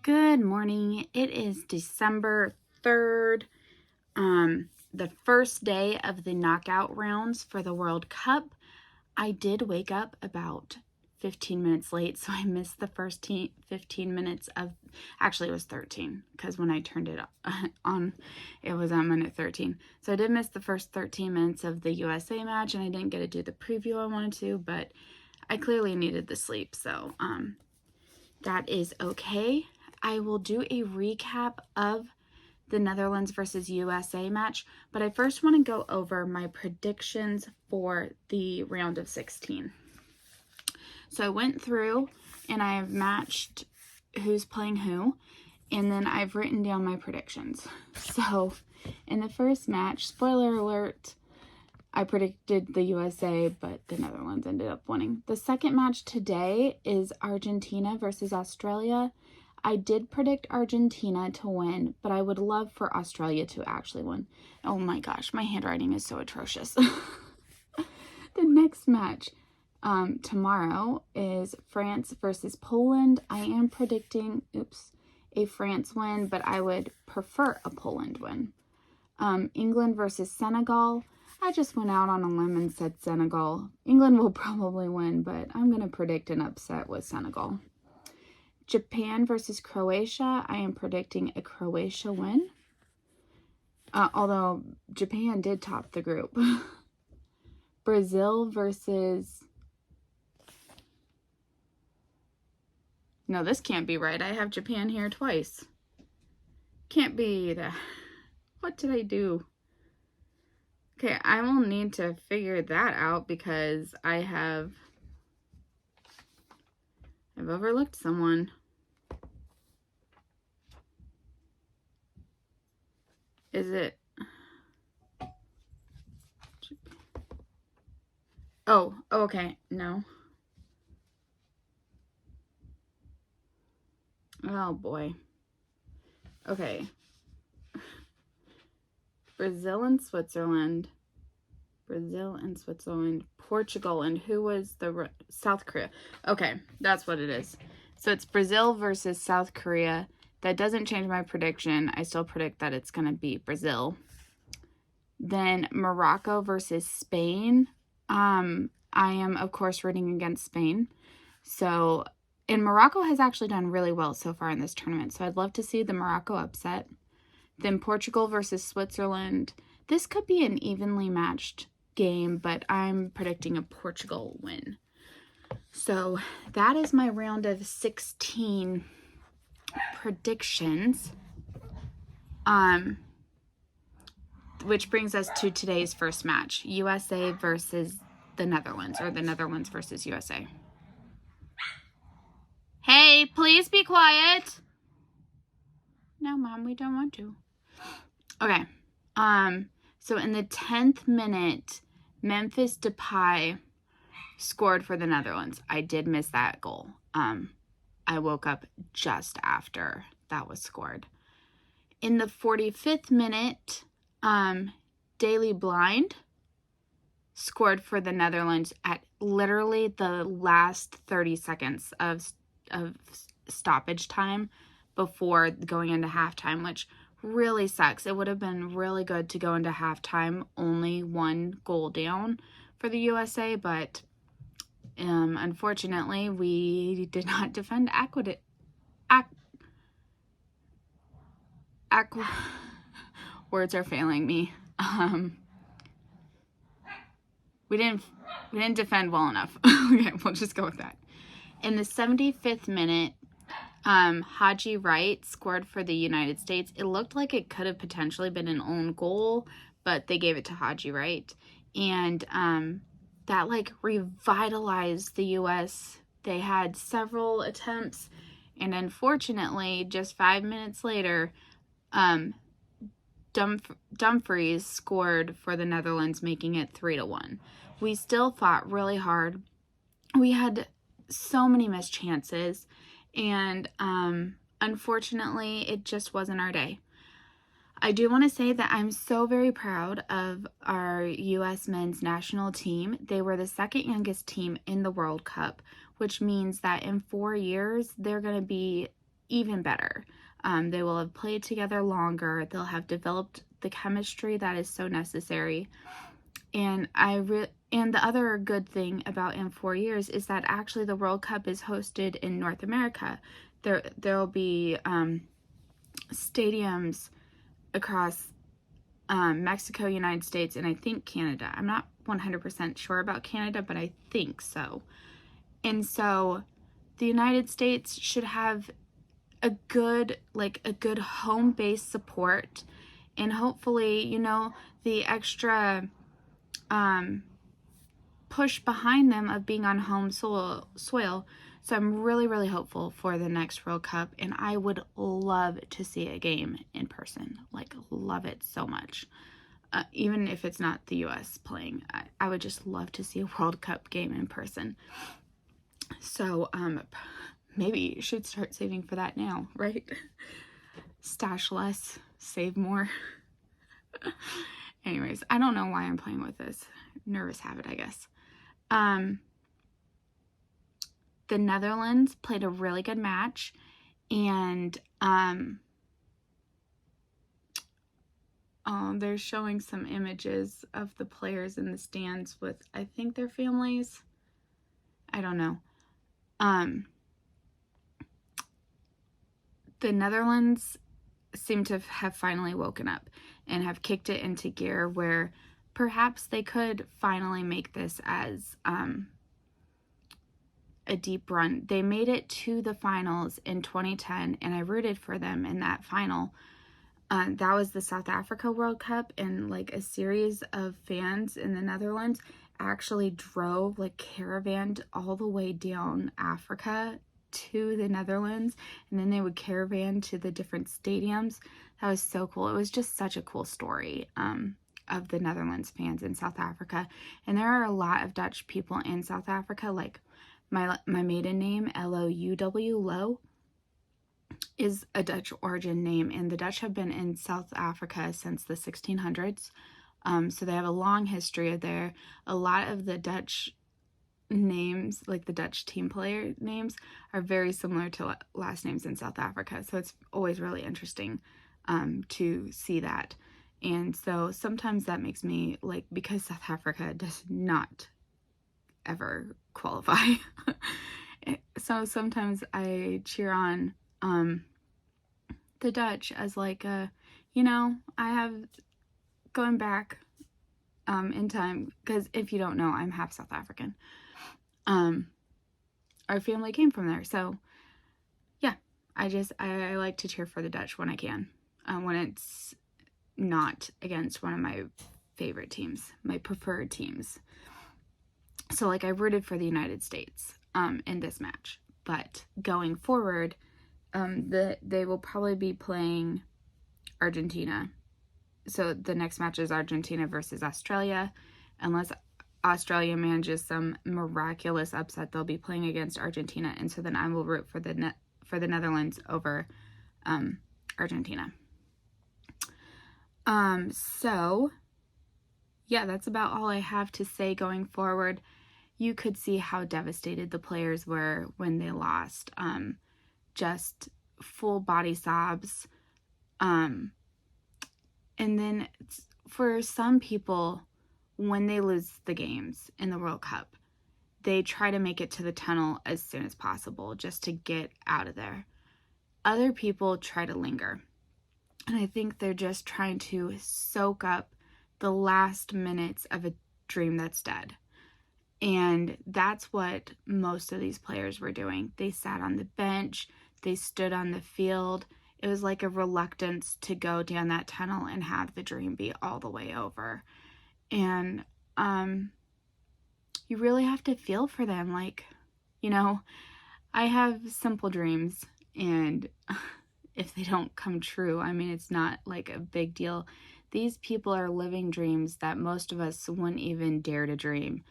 Good morning. It is December 3rd, the first day of the knockout rounds for the World Cup. I did wake up about 15 minutes late, so I missed the first 15 minutes of, actually it was 13, because when I turned it on, it was on minute 13. So I did miss the first 13 minutes of the USA match, and I didn't get to do the preview I wanted to, but I clearly needed the sleep, so that is okay. I will do a recap of the Netherlands versus USA match, but I first want to go over my predictions for the round of 16. So I went through and I have matched who's playing who, and then I've written down my predictions. So in the first match, spoiler alert, I predicted the USA, but the Netherlands ended up winning. The second match today is Argentina versus Australia. I did predict Argentina to win, but I would love for Australia to actually win. Oh my gosh, my handwriting is so atrocious. The next match tomorrow is France versus Poland. I am predicting, a France win, but I would prefer a Poland win. England versus Senegal. I just went out on a limb and said Senegal. England will probably win, but I'm going to predict an upset with Senegal. Japan versus Croatia. I am predicting a Croatia win. Although Japan did top the group. Brazil versus... No, this can't be right. I have Japan here twice. Can't be that. What did I do? Okay, I will need to figure that out because I've overlooked someone. Is it? Oh, okay. No. Oh, boy. Okay. Brazil and Switzerland. Portugal, and who was the South Korea? Okay, that's what it is. So it's Brazil versus South Korea. That doesn't change my prediction. I still predict that it's going to be Brazil. Then Morocco versus Spain. I am, of course, rooting against Spain. So, and Morocco has actually done really well so far in this tournament. So I'd love to see the Morocco upset. Then Portugal versus Switzerland. This could be an evenly matched game, but I'm predicting a Portugal win. So that is my round of 16 predictions. Which brings us to today's first match, USA versus the Netherlands, or the Netherlands versus USA. Hey, please be quiet. No, Mom, we don't want to. Okay. So in the 10th minute, Memphis Depay scored for the Netherlands. I did miss that goal. I woke up just after that was scored. In the 45th minute, Daley Blind scored for the Netherlands at literally the last 30 seconds of stoppage time before going into halftime, which really sucks. It would have been really good to go into halftime only one goal down for the USA, but unfortunately we did not defend words are failing me. We didn't defend well enough. Okay, we'll just go with that. In the 75th minute, Haji Wright scored for the United States. It looked like it could have potentially been an own goal, but they gave it to Haji Wright. And that like revitalized the U.S. They had several attempts, and unfortunately, just 5 minutes later, Dumfries scored for the Netherlands, making it 3-1. We still fought really hard. We had so many missed chances, and unfortunately, it just wasn't our day. I do want to say that I'm so very proud of our U.S. men's national team. They were the second youngest team in the World Cup, which means that in 4 years, they're going to be even better. They will have played together longer. They'll have developed the chemistry that is so necessary. And and the other good thing about in 4 years is that actually the World Cup is hosted in North America. There'll be stadiums across Mexico, United States, and I think Canada. I'm not 100% sure about Canada, but I think so. And so the United States should have a good home-based support, and hopefully, you know, the extra push behind them of being on home soil. So I'm really, really hopeful for the next World Cup, and I would love to see a game in person. Like, love it so much. Even if it's not the U.S. playing, I would just love to see a World Cup game in person. So, maybe you should start saving for that now, right? Stash less, save more. Anyways, I don't know why I'm playing with this. Nervous habit, I guess. The Netherlands played a really good match, and they're showing some images of the players in the stands with, I think, their families. I don't know. The Netherlands seem to have finally woken up and have kicked it into gear where perhaps they could finally make this as a deep run. They made it to the finals in 2010, and I rooted for them in that final. That was the South Africa World Cup, and like a series of fans in the Netherlands actually drove, like, caravanned all the way down Africa to the Netherlands, and then they would caravan to the different stadiums. That was so cool. It was just such a cool story of the Netherlands fans in South Africa. And there are a lot of Dutch people in South Africa. Like, my maiden name, L-O-U-W, Low, is a Dutch origin name, and the Dutch have been in South Africa since the 1600s. So they have a long history there. A lot of the Dutch names, like the Dutch team player names, are very similar to last names in South Africa. So it's always really interesting to see that. And so sometimes that makes me, like, because South Africa does not ever qualify. So sometimes I cheer on the Dutch as like you know, I have going back in time, because if you don't know, I'm half South African. Our family came from there, so yeah, I like to cheer for the Dutch when I can, when it's not against one of my favorite teams, my preferred teams. So, like, I rooted for the United States in this match, but going forward, they will probably be playing Argentina. So the next match is Argentina versus Australia. Unless Australia manages some miraculous upset, they'll be playing against Argentina, and so then I will root for the Netherlands over Argentina. So yeah, that's about all I have to say going forward. You could see how devastated the players were when they lost. Just full body sobs. And then for some people, when they lose the games in the World Cup, they try to make it to the tunnel as soon as possible just to get out of there. Other people try to linger. And I think they're just trying to soak up the last minutes of a dream that's dead. And that's what most of these players were doing. They sat on the bench. They stood on the field. It was like a reluctance to go down that tunnel and have the dream be all the way over. And you really have to feel for them. Like, you know, I have simple dreams, and if they don't come true, I mean, it's not like a big deal. These people are living dreams that most of us wouldn't even dare to dream.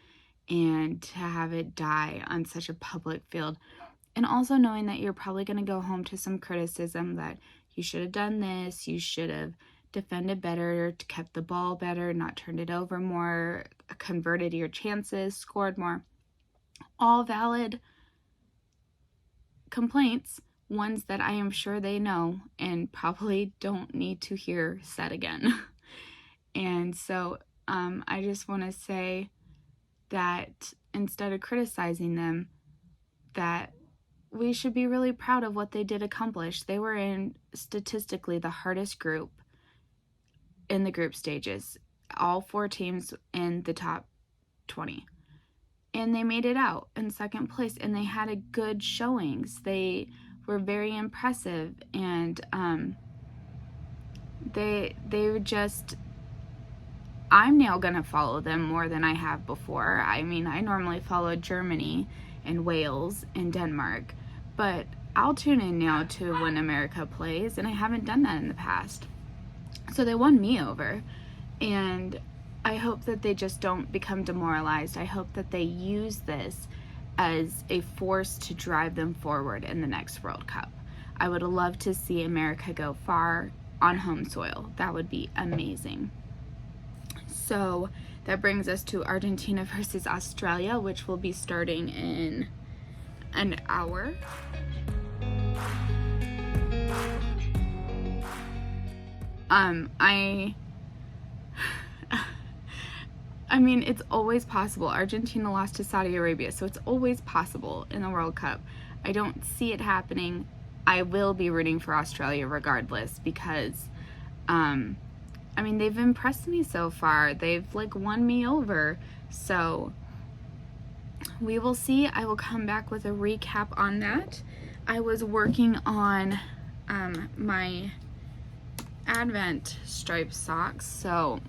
And to have it die on such a public field, and also knowing that you're probably going to go home to some criticism that you should have done this, you should have defended better, kept the ball better, not turned it over more, converted your chances, scored more. All valid complaints, ones that I am sure they know and probably don't need to hear said again. And so I just want to say that instead of criticizing them, that we should be really proud of what they did accomplish. They were in statistically the hardest group in the group stages, all 4 teams in the top 20. And they made it out in second place, and they had a good showings. They were very impressive, and they were just, I'm now going to follow them more than I have before. I mean, I normally follow Germany and Wales and Denmark, but I'll tune in now to when America plays, and I haven't done that in the past. So they won me over, and I hope that they just don't become demoralized. I hope that they use this as a force to drive them forward in the next World Cup. I would love to see America go far on home soil. That would be amazing. So that brings us to Argentina versus Australia, which will be starting in an hour. I mean, it's always possible. Argentina lost to Saudi Arabia, so it's always possible in the World Cup. I don't see it happening. I will be rooting for Australia regardless because, I mean, they've impressed me so far. They've, like, won me over. So we will see. I will come back with a recap on that. I was working on my Advent striped socks, so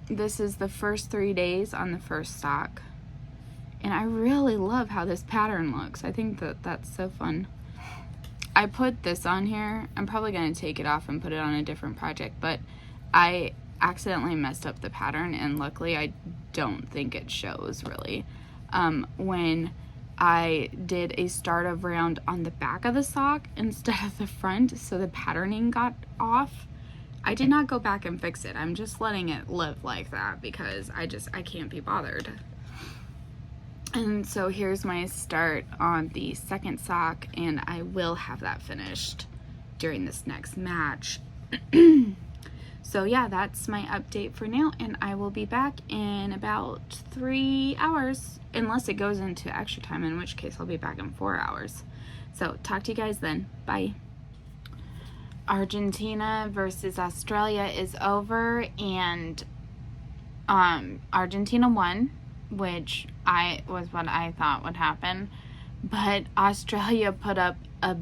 this is the first 3 days on the first sock, and I really love how this pattern looks. I think that that's so fun. I put this on here. I'm probably going to take it off and put it on a different project, but I accidentally messed up the pattern, and luckily I don't think it shows really. When I did a start of round on the back of the sock instead of the front, so the patterning got off. I did not go back and fix it. I'm just letting it live like that because I can't be bothered. And so here's my start on the second sock, and I will have that finished during this next match. So yeah, that's my update for now, and I will be back in about 3 hours, unless it goes into extra time, in which case I'll be back in 4 hours. So talk to you guys then. Bye. Argentina versus Australia is over, and Argentina won, which was what I thought would happen, but Australia put up a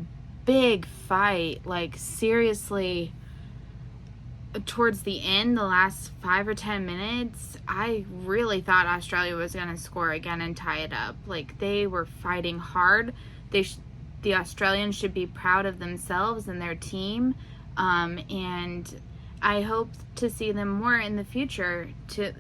big fight, like seriously. Towards the end, the last 5 or 10 minutes, I really thought Australia was going to score again and tie it up. Like, they were fighting hard. The Australians should be proud of themselves and their team, and I hope to see them more in the future, to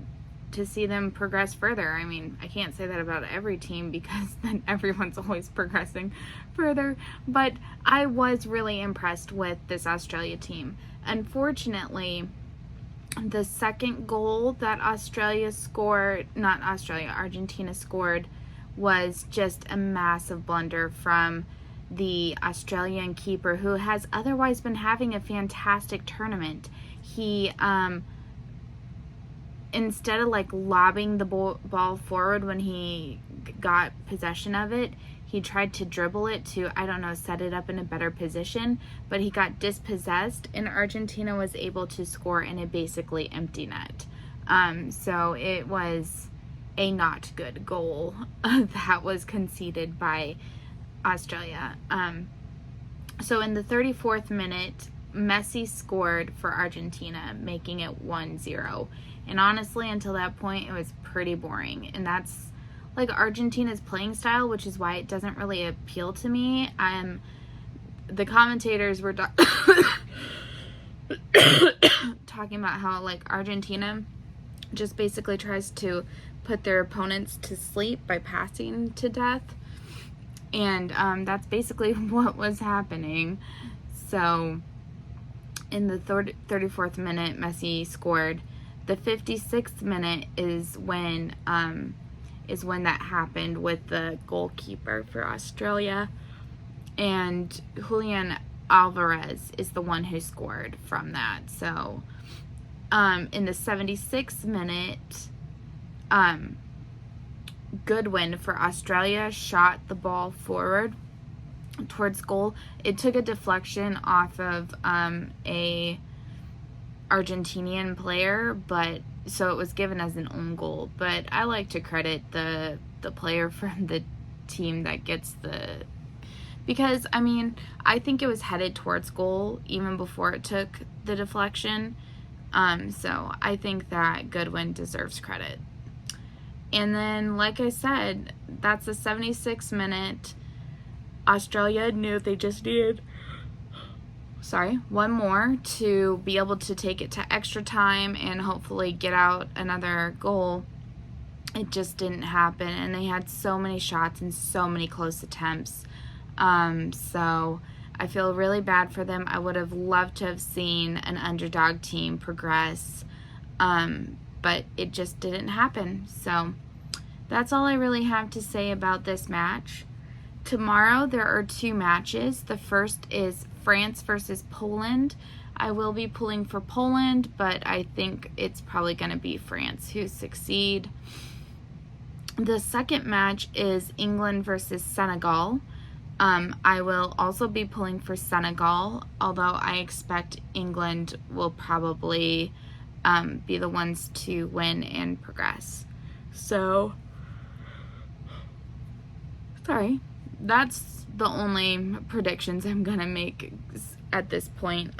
see them progress further. I mean, I can't say that about every team because then everyone's always progressing further, but I was really impressed with this Australia team. Unfortunately, the second goal that Argentina scored was just a massive blunder from the Australian keeper, who has otherwise been having a fantastic tournament. He, instead of like lobbing the ball forward when he got possession of it, he tried to dribble it to, I don't know, set it up in a better position, but he got dispossessed, and Argentina was able to score in a basically empty net. So it was a not good goal that was conceded by Australia. So in the 34th minute, Messi scored for Argentina, making it 1-0. And honestly, until that point, it was pretty boring. And that's like Argentina's playing style, which is why it doesn't really appeal to me. The commentators were talking about how like Argentina just basically tries to put their opponents to sleep by passing to death, and that's basically what was happening. So in the 34th minute, Messi scored. The 56th minute is when that happened with the goalkeeper for Australia. and Julian Alvarez is the one who scored from that. So in the 76th minute, Goodwin for Australia shot the ball forward towards goal. It took a deflection off of a Argentinian player, but so it was given as an own goal. But I like to credit the player from the team that gets the, because I mean, I think it was headed towards goal even before it took the deflection. So I think that Goodwin deserves credit. And then, like I said, that's a 76 minute. Australia knew they just needed, one more to be able to take it to extra time and hopefully get out another goal. It just didn't happen, and they had so many shots and so many close attempts. So I feel really bad for them. I would have loved to have seen an underdog team progress, but it just didn't happen. So that's all I really have to say about this match. Tomorrow there are 2 matches. The first is France versus Poland. I will be pulling for Poland, but I think it's probably going to be France who succeed. The second match is England versus Senegal. I will also be pulling for Senegal, although I expect England will probably be the ones to win and progress. So, sorry, that's the only predictions I'm gonna make at this point.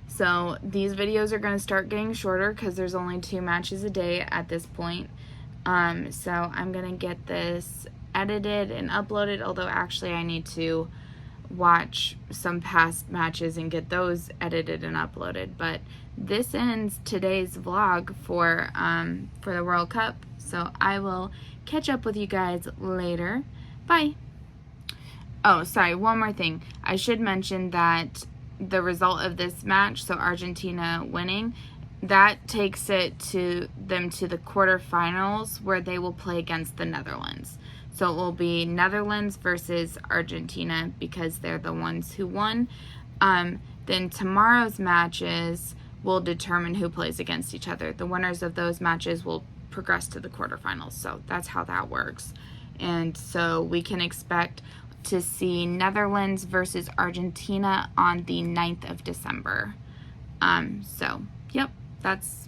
So these videos are gonna start getting shorter because there's only 2 matches a day at this point. So I'm gonna get this edited and uploaded, although actually I need to watch some past matches and get those edited and uploaded. But this ends today's vlog for the World Cup, so I will catch up with you guys later. Bye. Oh, sorry, one more thing. I should mention that the result of this match, so Argentina winning, that takes it to them to the quarterfinals where they will play against the Netherlands. So it will be Netherlands versus Argentina because they're the ones who won. Then tomorrow's matches will determine who plays against each other. The winners of those matches will progress to the quarterfinals. So that's how that works. And so we can expect to see Netherlands versus Argentina on the 9th of December. So, yep, that's,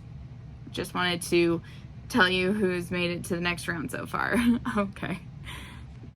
just wanted to tell you who's made it to the next round so far. Okay.